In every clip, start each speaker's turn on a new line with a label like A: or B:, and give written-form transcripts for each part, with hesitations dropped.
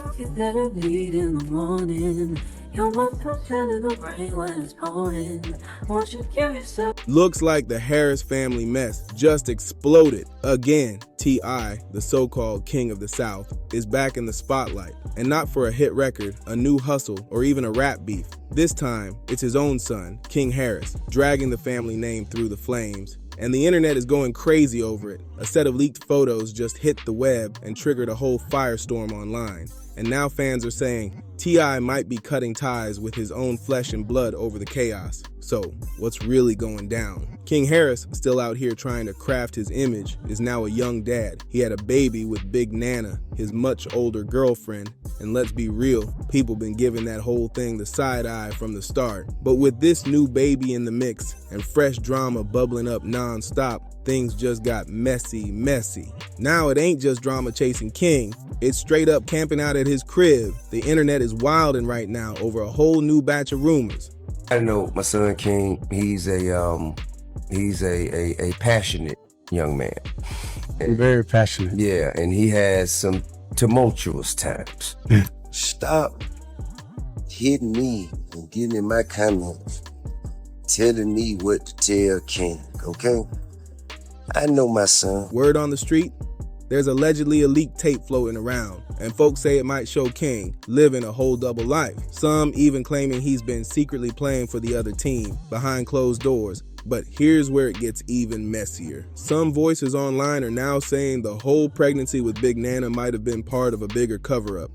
A: coffee that I need in the morning. You're my sunshine in the rain when it's pouring. Won't you give yourself? Looks like the Harris family mess just exploded again. T.I., the so-called king of the South, is back in the spotlight. And not for a hit record, a new hustle, or even a rap beef. This time, it's his own son, King Harris, dragging the family name through the flames. And the internet is going crazy over it. A set of leaked photos just hit the web and triggered a whole firestorm online. And now fans are saying T.I. might be cutting ties with his own flesh and blood over the chaos. So, what's really going down? King Harris, still out here trying to craft his image, is now a young dad. He had a baby with Big Nana, his much older girlfriend, and let's be real, people been giving that whole thing the side eye from the start. But with this new baby in the mix and fresh drama bubbling up non-stop, things just got messy. Now it ain't just drama chasing King, it's straight up camping out at his crib. The internet is wilding right now over a whole new batch of rumors.
B: I know my son King, he's a passionate young man.
C: Very passionate.
B: Yeah, and he has some tumultuous times. Stop hitting me and giving me my comments, telling me what to tell King, okay? I know my son.
A: Word on the street, there's allegedly a leaked tape floating around, and folks say it might show King living a whole double life. Some even claiming he's been secretly playing for the other team behind closed doors. But here's where it gets even messier. Some voices online are now saying the whole pregnancy with Big Nana might have been part of a bigger cover-up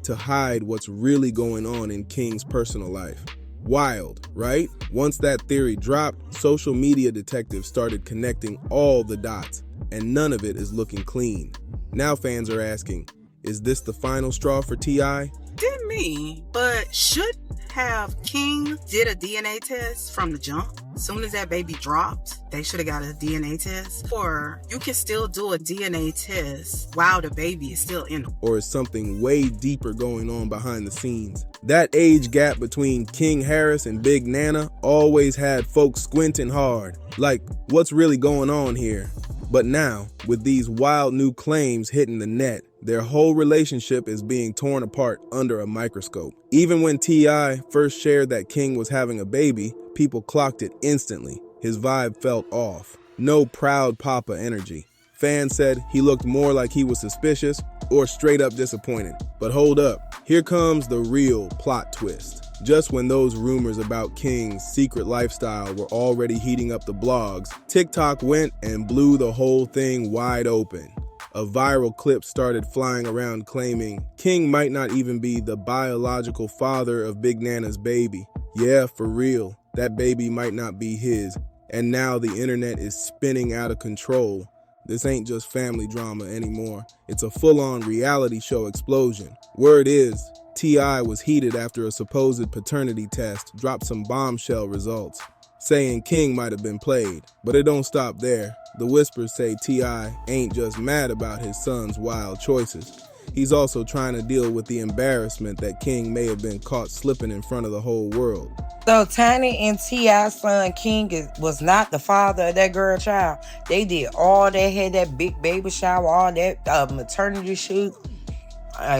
A: to hide what's really going on in King's personal life. Wild, right? Once that theory dropped, social media detectives started connecting all the dots, and none of it is looking clean. Now fans are asking, is this the final straw for T.I.?
D: Didn't me, but should have King did a DNA test from the jump. As soon as that baby dropped, they should have got a DNA test. Or you can still do a DNA test while the baby is still in.
A: Or is something way deeper going on behind the scenes? That age gap between King Harris and Big Nana always had folks squinting hard. Like, what's really going on here? But now, with these wild new claims hitting the net, their whole relationship is being torn apart under a microscope. Even when T.I. first shared that King was having a baby, people clocked it instantly. His vibe felt off. No proud papa energy. Fans said he looked more like he was suspicious or straight up disappointed. But hold up, here comes the real plot twist. Just when those rumors about King's secret lifestyle were already heating up the blogs, TikTok went and blew the whole thing wide open. A viral clip started flying around claiming King might not even be the biological father of Big Nana's baby. Yeah, for real, that baby might not be his. And now the internet is spinning out of control. This ain't just family drama anymore. It's a full-on reality show explosion. Word is, T.I. was heated after a supposed paternity test dropped some bombshell results, saying King might have been played. But it don't stop there. The whispers say T.I. ain't just mad about his son's wild choices. He's also trying to deal with the embarrassment that King may have been caught slipping in front of the whole world.
E: So Tiny and T.I.'s son King was not the father of that girl child. They did all that, had that big baby shower, all that maternity shoot.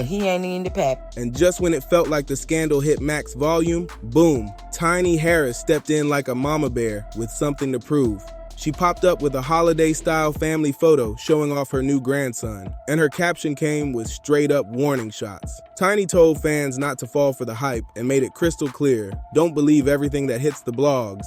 E: He ain't in the pack.
A: And just when it felt like the scandal hit max volume, boom, Tiny Harris stepped in like a mama bear with something to prove. She popped up with a holiday-style family photo showing off her new grandson, and her caption came with straight-up warning shots. Tiny told fans not to fall for the hype and made it crystal clear, don't believe everything that hits the blogs.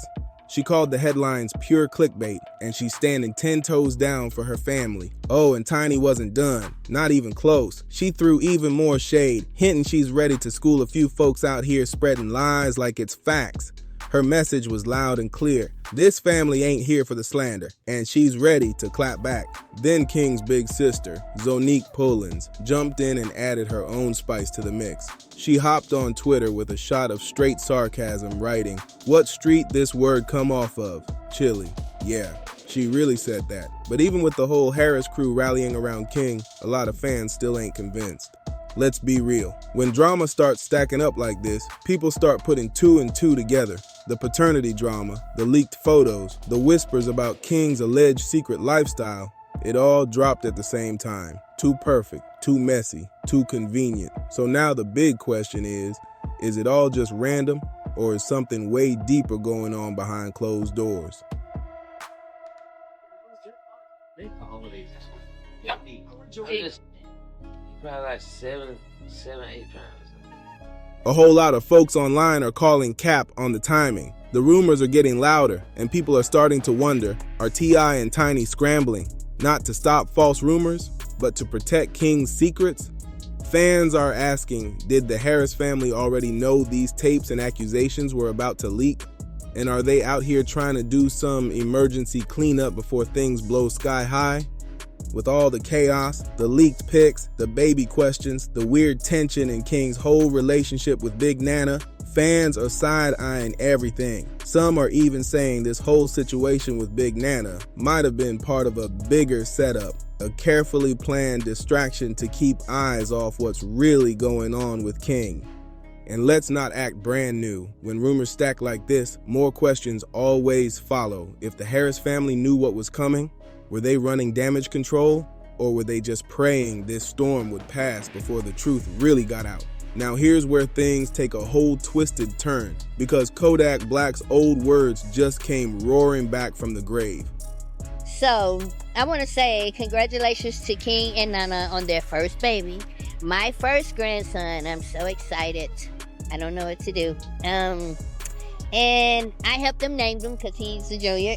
A: She called the headlines pure clickbait, and she's standing 10 toes down for her family. Oh, and Tiny wasn't done. Not even close. She threw even more shade, hinting she's ready to school a few folks out here spreading lies like it's facts. Her message was loud and clear. This family ain't here for the slander, and she's ready to clap back. Then King's big sister, Zonique Pullins, jumped in and added her own spice to the mix. She hopped on Twitter with a shot of straight sarcasm, writing, "What street this word come off of? Chili." Yeah, she really said that. But even with the whole Harris crew rallying around King, a lot of fans still ain't convinced. Let's be real. When drama starts stacking up like this, people start putting two and two together. The paternity drama, the leaked photos, the whispers about King's alleged secret lifestyle. It all dropped at the same time. Too perfect, too messy, too convenient. So now the big question is it all just random, or is something way deeper going on behind closed doors?
F: Probably like 7, 8 pounds.
A: A whole lot of folks online are calling cap on the timing. The rumors are getting louder, and people are starting to wonder, are T.I. and Tiny scrambling, not to stop false rumors, but to protect King's secrets? Fans are asking, did the Harris family already know these tapes and accusations were about to leak? And are they out here trying to do some emergency cleanup before things blow sky high? With all the chaos, the leaked pics, the baby questions, the weird tension in King's whole relationship with Big Nana, fans are side-eyeing everything. Some are even saying this whole situation with Big Nana might have been part of a bigger setup, a carefully planned distraction to keep eyes off what's really going on with King. And let's not act brand new. When rumors stack like this, more questions always follow. If the Harris family knew what was coming, were they running damage control, or were they just praying this storm would pass before the truth really got out? Now here's where things take a whole twisted turn, because Kodak Black's old words just came roaring back from the grave.
G: So, I want to say congratulations to King and Nana on their first baby. My first grandson. I'm so excited. I don't know what to do. And I helped them name him because he's a junior.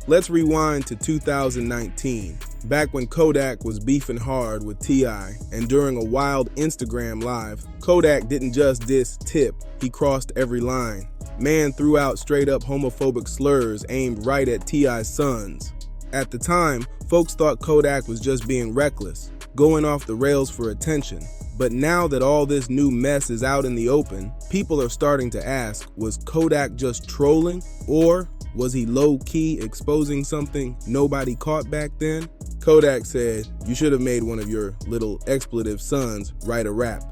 A: Let's rewind to 2019, back when Kodak was beefing hard with T.I., and during a wild Instagram live, Kodak didn't just diss Tip, he crossed every line. Man threw out straight-up homophobic slurs aimed right at T.I.'s sons. At the time, folks thought Kodak was just being reckless, going off the rails for attention. But now that all this new mess is out in the open, people are starting to ask, was Kodak just trolling, or was he low-key exposing something nobody caught back then? Kodak said, "You should have made one of your little expletive sons write a rap."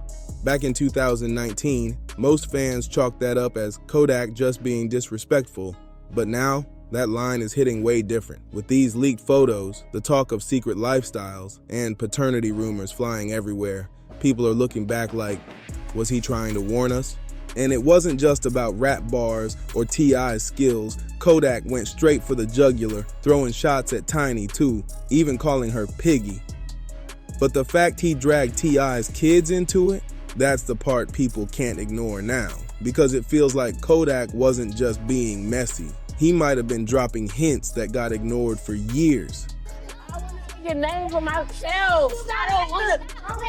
A: Back in 2019, most fans chalked that up as Kodak just being disrespectful. But now, that line is hitting way different. With these leaked photos, the talk of secret lifestyles, and paternity rumors flying everywhere, people are looking back like, was he trying to warn us? And it wasn't just about rap bars or T.I.'s skills. Kodak went straight for the jugular, throwing shots at Tiny too, even calling her Piggy. But the fact he dragged T.I.'s kids into it, that's the part people can't ignore now. Because it feels like Kodak wasn't just being messy. He might have been dropping hints that got ignored for years.
G: Your name for myself. I don't want to.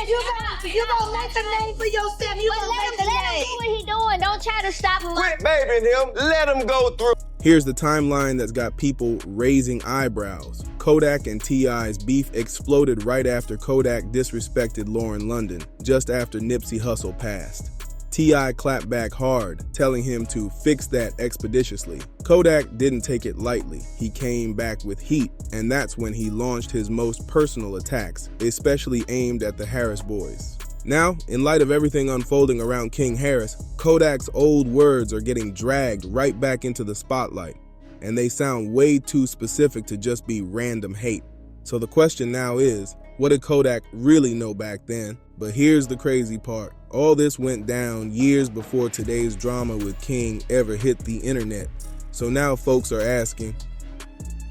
E: You gonna make a name for yourself. You gonna make a
G: Let him
E: name.
G: do what he doing. Don't try to stop him.
B: Quit babying him. Let him go through.
A: Here's the timeline that's got people raising eyebrows. Kodak and T.I.'s beef exploded right after Kodak disrespected Lauren London, just after Nipsey Hussle passed. T.I. clapped back hard, telling him to fix that expeditiously. Kodak didn't take it lightly. He came back with heat, and that's when he launched his most personal attacks, especially aimed at the Harris boys. Now, in light of everything unfolding around King Harris, Kodak's old words are getting dragged right back into the spotlight, and they sound way too specific to just be random hate. So the question now is, what did Kodak really know back then? But here's the crazy part. All this went down years before today's drama with King ever hit the internet. So now folks are asking,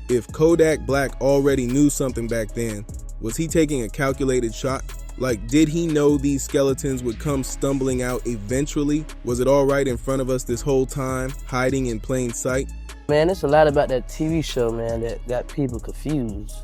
A: if Kodak Black already knew something back then, was he taking a calculated shot? Like, did he know these skeletons would come stumbling out eventually? Was it all right in front of us this whole time, hiding in plain sight?
F: Man, it's a lot about that TV show, man, that got people confused.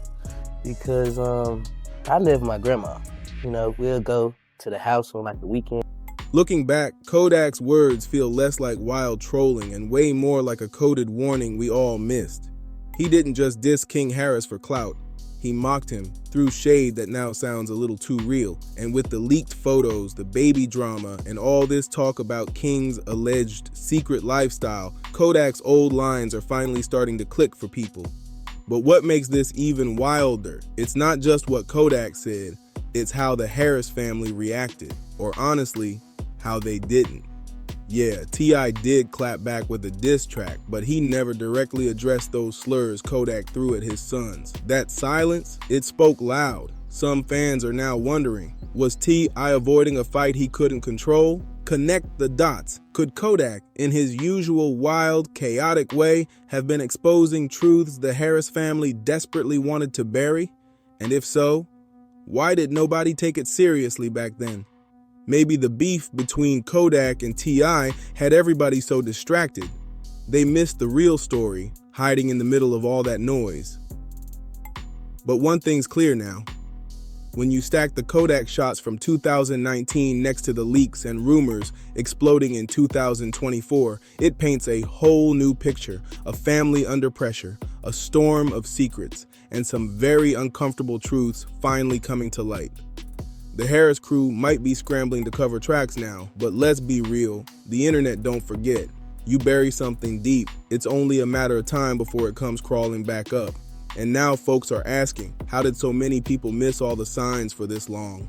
F: Because I live with my grandma. You know, we'll go to the house on like the weekend.
A: Looking back, Kodak's words feel less like wild trolling and way more like a coded warning we all missed. He didn't just diss King Harris for clout. He mocked him, threw shade that now sounds a little too real. And with the leaked photos, the baby drama, and all this talk about King's alleged secret lifestyle, Kodak's old lines are finally starting to click for people. But what makes this even wilder? It's not just what Kodak said, it's how the Harris family reacted, or honestly, how they didn't. Yeah, T.I. did clap back with a diss track, but he never directly addressed those slurs Kodak threw at his sons. That silence, it spoke loud. Some fans are now wondering, was T.I. avoiding a fight he couldn't control? Connect the dots. Could Kodak, in his usual wild, chaotic way, have been exposing truths the Harris family desperately wanted to bury? And if so, why did nobody take it seriously back then? Maybe the beef between Kodak and T.I. had everybody so distracted. They missed the real story, hiding in the middle of all that noise. But one thing's clear now. When you stack the Kodak shots from 2019 next to the leaks and rumors exploding in 2024, it paints a whole new picture, a family under pressure, a storm of secrets, and some very uncomfortable truths finally coming to light. The Harris crew might be scrambling to cover tracks now, but let's be real, the internet don't forget. You bury something deep, it's only a matter of time before it comes crawling back up. And now folks are asking, how did so many people miss all the signs for this long?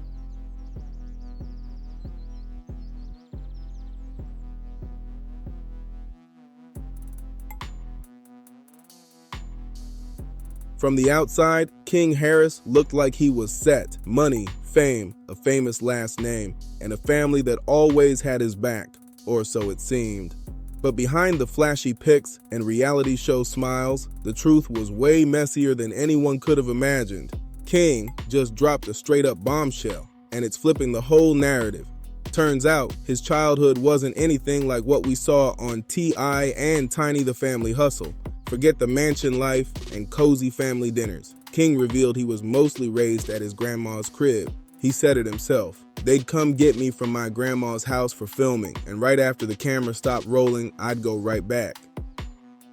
A: From the outside, King Harris looked like he was set. Money, fame, a famous last name, and a family that always had his back, or so it seemed. But behind the flashy pics and reality show smiles, the truth was way messier than anyone could have imagined. King just dropped a straight-up bombshell, and it's flipping the whole narrative. Turns out, his childhood wasn't anything like what we saw on T.I. and Tiny the Family Hustle. Forget the mansion life and cozy family dinners. King revealed he was mostly raised at his grandma's crib. He said it himself. They'd come get me from my grandma's house for filming, and right after the camera stopped rolling, I'd go right back.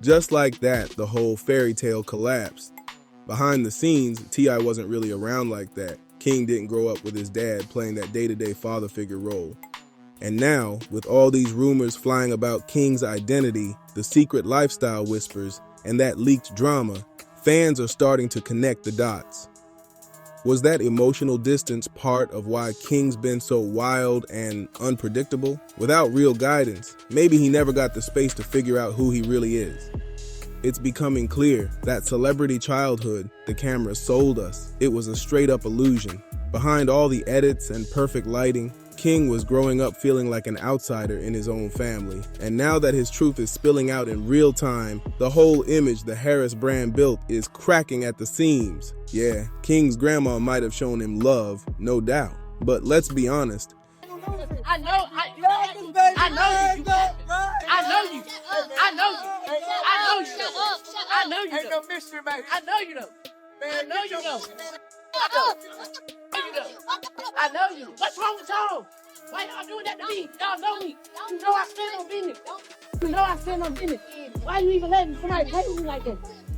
A: Just like that, the whole fairy tale collapsed. Behind the scenes, T.I. wasn't really around like that. King didn't grow up with his dad playing that day-to-day father figure role. And now, with all these rumors flying about King's identity, the secret lifestyle whispers, and that leaked drama, fans are starting to connect the dots. Was that emotional distance part of why King's been so wild and unpredictable? Without real guidance, maybe he never got the space to figure out who he really is. It's becoming clear that celebrity childhood the camera sold us. It was a straight-up illusion. Behind all the edits and perfect lighting, King was growing up feeling like an outsider in his own family. And now that his truth is spilling out in real time, the whole image the Harris brand built is cracking at the seams. Yeah, King's grandma might have shown him love, no doubt. But let's be honest.
H: I know you. I know you. Ain't no mystery, baby. I know you know. Man, I know you. What's wrong with y'all? Why y'all doing that to me? Y'all know me. You know I stand on business. Why you even letting somebody play with me like that?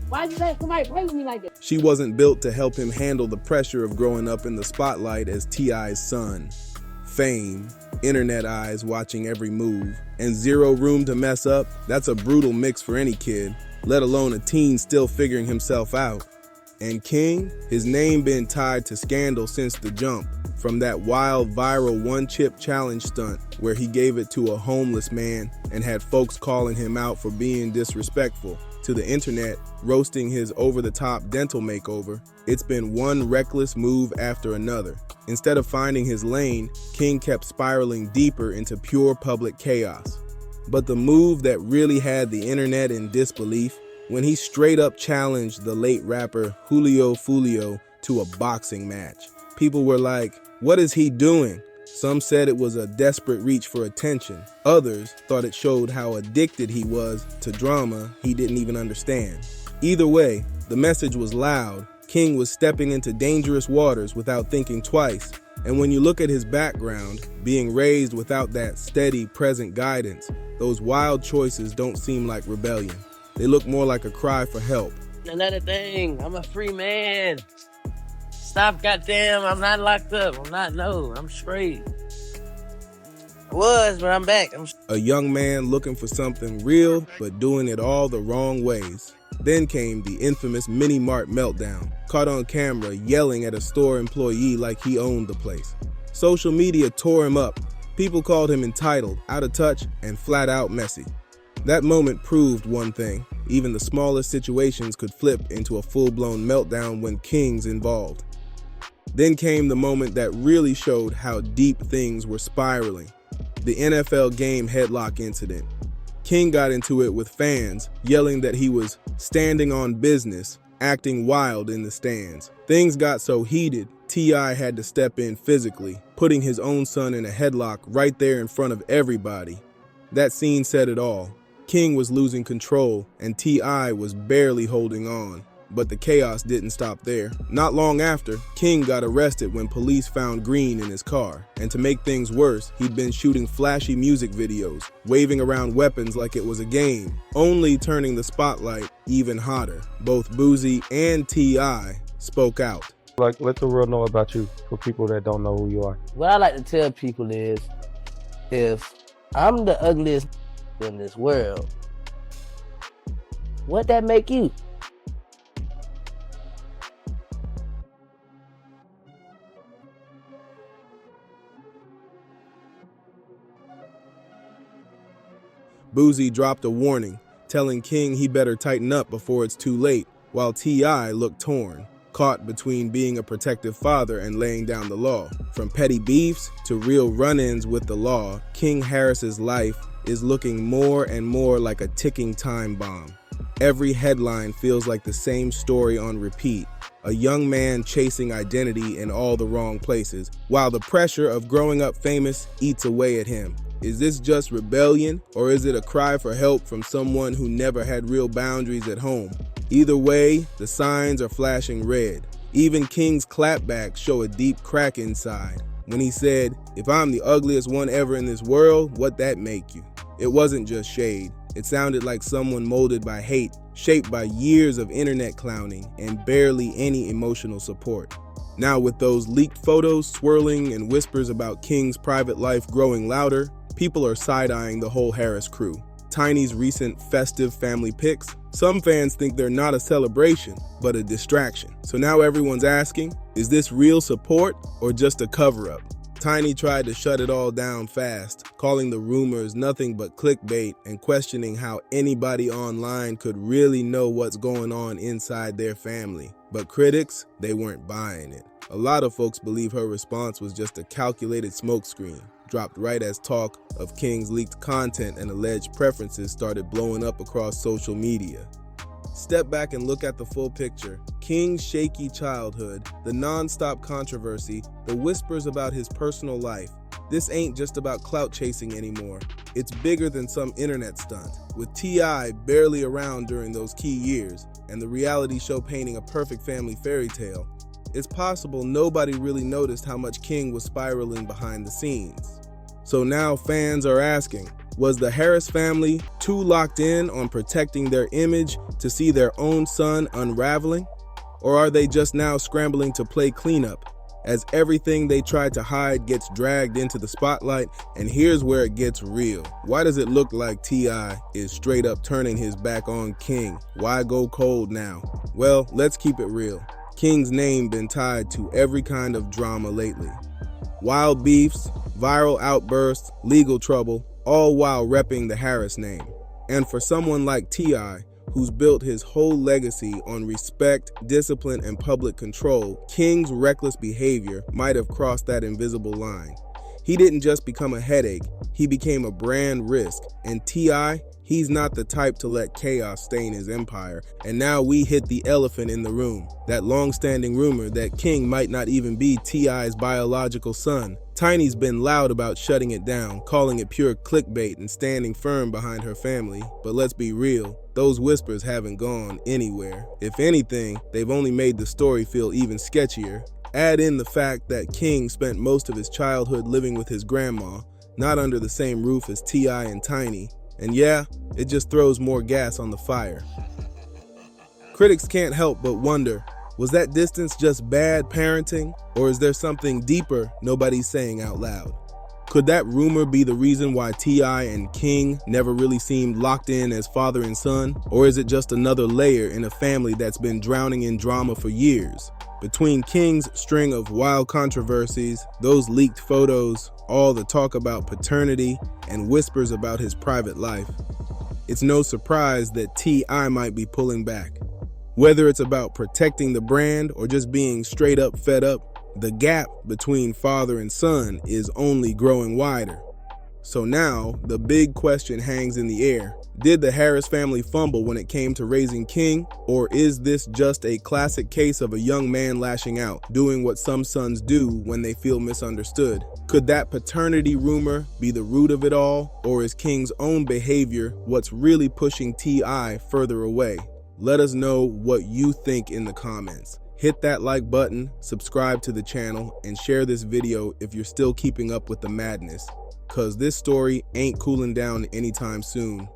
H: Why you letting somebody play with me like that?
A: She wasn't built to help him handle the pressure of growing up in the spotlight as T.I.'s son. Fame, internet eyes watching every move, and zero room to mess up, that's a brutal mix for any kid, let alone a teen still figuring himself out. And King, his name been tied to scandal since the jump, from that wild viral one-chip challenge stunt where he gave it to a homeless man and had folks calling him out for being disrespectful, to the internet roasting his over-the-top dental makeover. It's been one reckless move after another. Instead of finding his lane, King kept spiraling deeper into pure public chaos. But the move that really had the internet in disbelief, when he straight up challenged the late rapper Julio Fulio to a boxing match. People were like, what is he doing? Some said it was a desperate reach for attention. Others thought it showed how addicted he was to drama he didn't even understand. Either way, the message was loud. King was stepping into dangerous waters without thinking twice. And when you look at his background, being raised without that steady, present guidance, those wild choices don't seem like rebellion. They look more like a cry for help.
F: Another thing, I'm a free man. Stop, goddamn, I'm not locked up. I'm straight. I was, but I'm back.
A: A young man looking for something real, but doing it all the wrong ways. Then came the infamous Mini Mart meltdown, caught on camera yelling at a store employee like he owned the place. Social media tore him up, People called him entitled, out of touch, and flat out messy. That moment proved one thing: even the smallest situations could flip into a full-blown meltdown when King's involved. Then came the moment that really showed how deep things were spiraling: the NFL game headlock incident. King got into it with fans, yelling that he was standing on business, acting wild in the stands. Things got so heated, T.I. had to step in physically, putting his own son in a headlock right there in front of everybody. That scene said it all. King was losing control, and T.I. was barely holding on. But the chaos didn't stop there. Not long after, King got arrested when police found green in his car. And to make things worse, he'd been shooting flashy music videos, waving around weapons like it was a game, only turning the spotlight even hotter. Both Boosie and T.I. spoke out.
C: Like, let the world know about you for people that don't know who you are.
F: What I like to tell people is, if I'm the ugliest in this world, what that make you?
A: Boosie dropped a warning, telling King he better tighten up before it's too late, while T.I. looked torn, caught between being a protective father and laying down the law. From petty beefs to real run-ins with the law, King Harris's life is looking more and more like a ticking time bomb. Every headline feels like the same story on repeat: a young man chasing identity in all the wrong places, while the pressure of growing up famous eats away at him. Is this just rebellion, or is it a cry for help from someone who never had real boundaries at home? Either way, the signs are flashing red. Even King's clapbacks show a deep crack inside. When he said, "If I'm the ugliest one ever in this world, what that make you?" It wasn't just shade. It sounded like someone molded by hate, shaped by years of internet clowning and barely any emotional support. Now, with those leaked photos swirling and whispers about King's private life growing louder, people are side-eyeing the whole Harris crew. Tiny's recent festive family pics, some fans think they're not a celebration, but a distraction. So now everyone's asking, is this real support or just a cover-up? Tiny tried to shut it all down fast, calling the rumors nothing but clickbait and questioning how anybody online could really know what's going on inside their family. But critics, they weren't buying it. A lot of folks believe her response was just a calculated smokescreen, dropped right as talk of King's leaked content and alleged preferences started blowing up across social media. Step back and look at the full picture. King's shaky childhood, the non-stop controversy, the whispers about his personal life. This ain't just about clout chasing anymore. It's bigger than some internet stunt. With T.I. barely around during those key years, and the reality show painting a perfect family fairy tale, it's possible nobody really noticed how much King was spiraling behind the scenes. So now fans are asking, was the Harris family too locked in on protecting their image to see their own son unraveling? Or are they just now scrambling to play cleanup as everything they tried to hide gets dragged into the spotlight? And here's where it gets real. Why does it look like T.I. is straight up turning his back on King? Why go cold now? Well, let's keep it real. King's name been tied to every kind of drama lately. Wild beefs, viral outbursts, legal trouble, all while repping the Harris name. And for someone like T.I., who's built his whole legacy on respect, discipline, and public control, King's reckless behavior might have crossed that invisible line. He didn't just become a headache, he became a brand risk. And T.I., he's not the type to let chaos stain his empire. And now we hit the elephant in the room, that long-standing rumor that King might not even be T.I.'s biological son. Tiny's been loud about shutting it down, calling it pure clickbait and standing firm behind her family. But let's be real, those whispers haven't gone anywhere. If anything, they've only made the story feel even sketchier. Add in the fact that King spent most of his childhood living with his grandma, not under the same roof as T.I. and Tiny. And yeah, it just throws more gas on the fire. Critics can't help but wonder, was that distance just bad parenting, or is there something deeper nobody's saying out loud? Could that rumor be the reason why T.I. and King never really seemed locked in as father and son? Or is it just another layer in a family that's been drowning in drama for years? Between King's string of wild controversies, those leaked photos, all the talk about paternity and whispers about his private life, it's no surprise that T.I. might be pulling back. Whether it's about protecting the brand or just being straight up fed up, the gap between father and son is only growing wider. So now, the big question hangs in the air. Did the Harris family fumble when it came to raising King, or is this just a classic case of a young man lashing out, doing what some sons do when they feel misunderstood? Could that paternity rumor be the root of it all, or is King's own behavior what's really pushing T.I. further away? Let us know what you think in the comments. Hit that like button, subscribe to the channel, and share this video if you're still keeping up with the madness, cause this story ain't cooling down anytime soon.